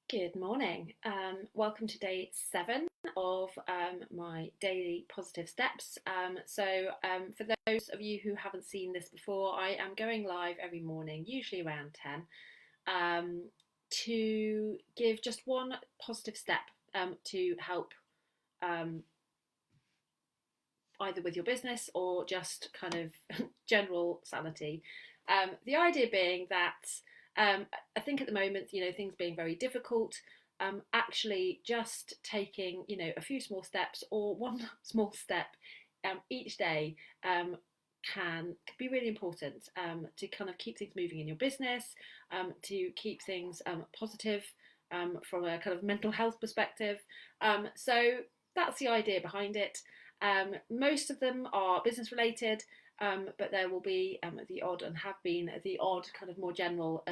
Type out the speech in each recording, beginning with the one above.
Good morning. Welcome to day 7 of my daily positive steps. For those of you who haven't seen this before, I am going live every morning, usually around 10, to give just one positive step to help um, either with your business or just kind of general sanity. The idea being that I think at the moment, things being very difficult, actually just taking, a few small steps or one small step each day can be really important to kind of keep things moving in your business, to keep things positive from a kind of mental health perspective. So that's the idea behind it. Most of them are business related, but there will be the odd and have been the odd kind of more general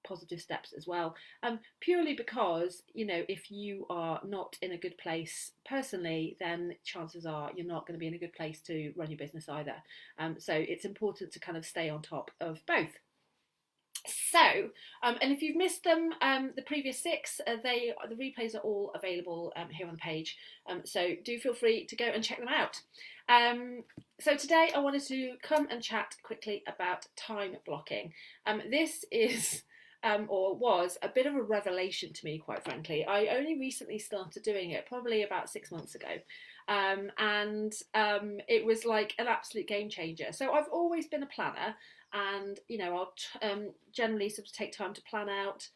positive steps as well. Purely because, if you are not in a good place personally, then chances are you're not going to be in a good place to run your business either. So it's important to kind of stay on top of both. So, and if you've missed them, the previous 6, the replays are all available here on the page. So do feel free to go and check them out. So today I wanted to come and chat quickly about time blocking. This is or was a bit of a revelation to me, quite frankly. I only recently started doing it, probably about 6 months ago. It was like an absolute game changer. So I've always been a planner, and I'll generally sort of take time to plan out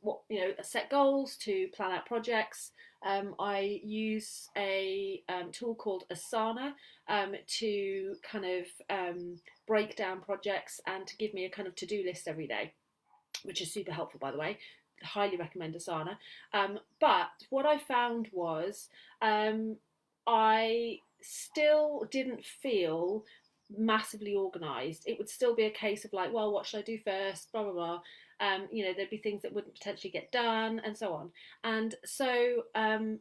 what set goals, to plan out projects. I use a tool called Asana to kind of break down projects and to give me a kind of to-do list every day, which is super helpful, by the way. Highly recommend Asana. But what I found was I still didn't feel massively organised. It would still be a case of like, well, what should I do first? Blah blah blah. There'd be things that wouldn't potentially get done, and so on. And so,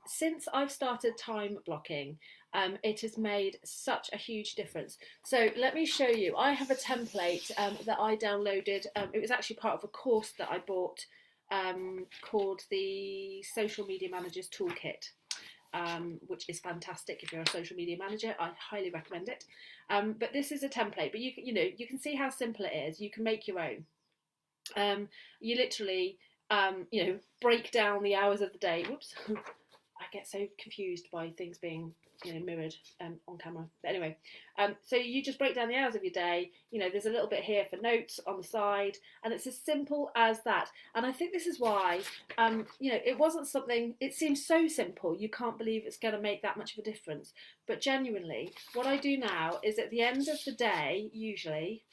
since I've started time blocking, it has made such a huge difference. So let me show you. I have a template that I downloaded. It was actually part of a course that I bought called the Social Media Managers Toolkit. Which is fantastic if you're a social media manager. I highly recommend it. But this is a template, but you can see how simple it is. You can make your own. You literally break down the hours of the day. Whoops, I get so confused by things being mirrored on camera. But anyway, so you just break down the hours of your day. There's a little bit here for notes on the side, and it's as simple as that. And I think this is why, it wasn't something. It seems so simple. You can't believe it's going to make that much of a difference. But genuinely, what I do now is at the end of the day, usually,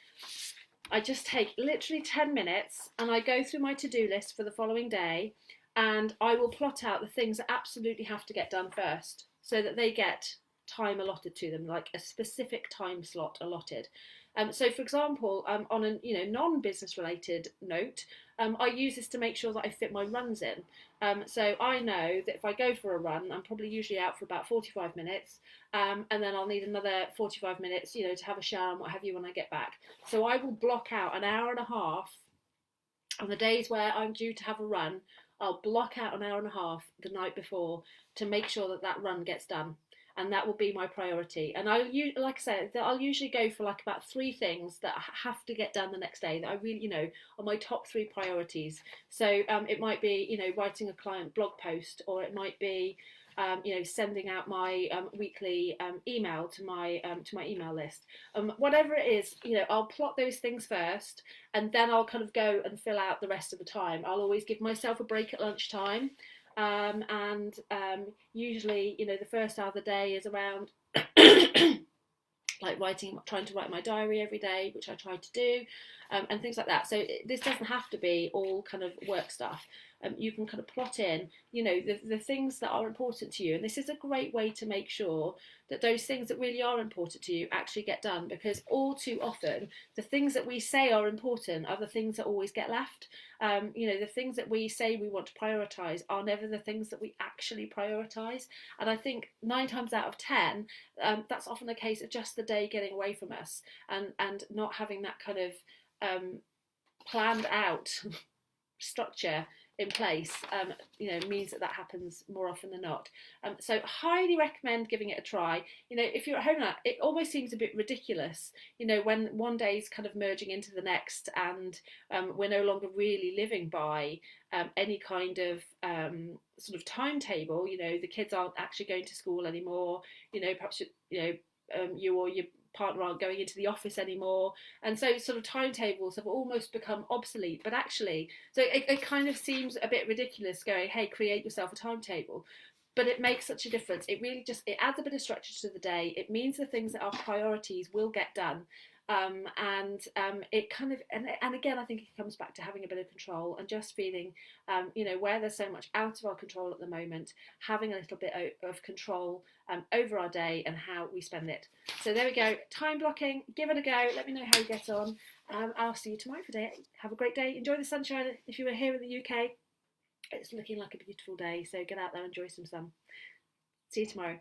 I just take literally 10 minutes and I go through my to-do list for the following day, and I will plot out the things that absolutely have to get done first so that they get time allotted to them, like a specific time slot allotted. So, for example, on a non-business related note, I use this to make sure that I fit my runs in. So I know that if I go for a run, I'm probably usually out for about 45 minutes, and then I'll need another 45 minutes, to have a shower and what have you when I get back. So I will block out an hour and a half on the days where I'm due to have a run. I'll block out an hour and a half the night before to make sure that that run gets done, and that will be my priority. And like I said, I'll usually go for like about 3 things that have to get done the next day that I really, are my top 3 priorities. So it might be, writing a client blog post, or it might be, sending out my weekly email to my email list. Whatever it is, I'll plot those things first, and then I'll kind of go and fill out the rest of the time. I'll always give myself a break at lunchtime. Usually, the first hour of the day is around like trying to write my diary every day, which I try to do, and things like that. So this doesn't have to be all kind of work stuff. You can kind of plot in, the things that are important to you. And this is a great way to make sure that those things that really are important to you actually get done, because all too often, the things that we say are important are the things that always get left. The things that we say we want to prioritise are never the things that we actually prioritise. And I think 9 times out of 10, that's often a case of just the day getting away from us, and not having that kind of planned out structure in place, means that happens more often than not. So highly recommend giving it a try. If you're at home now, it almost seems a bit ridiculous, when one day is kind of merging into the next, and we're no longer really living by any kind of sort of timetable. The kids aren't actually going to school anymore. Perhaps you or your partner aren't going into the office anymore, and so sort of timetables have almost become obsolete. But actually, so it kind of seems a bit ridiculous going, hey, create yourself a timetable, but it makes such a difference. It really just, it adds a bit of structure to the day. It means the things that are priorities will get done. It kind of, and again, I think it comes back to having a bit of control and just feeling, where there's so much out of our control at the moment, having a little bit of control over our day and how we spend it. So there we go, time blocking, give it a go, let me know how you get on. I'll see you tomorrow for day. Have a great day, enjoy the sunshine if you were here in the UK. It's looking like a beautiful day, so get out there and enjoy some sun. See you tomorrow.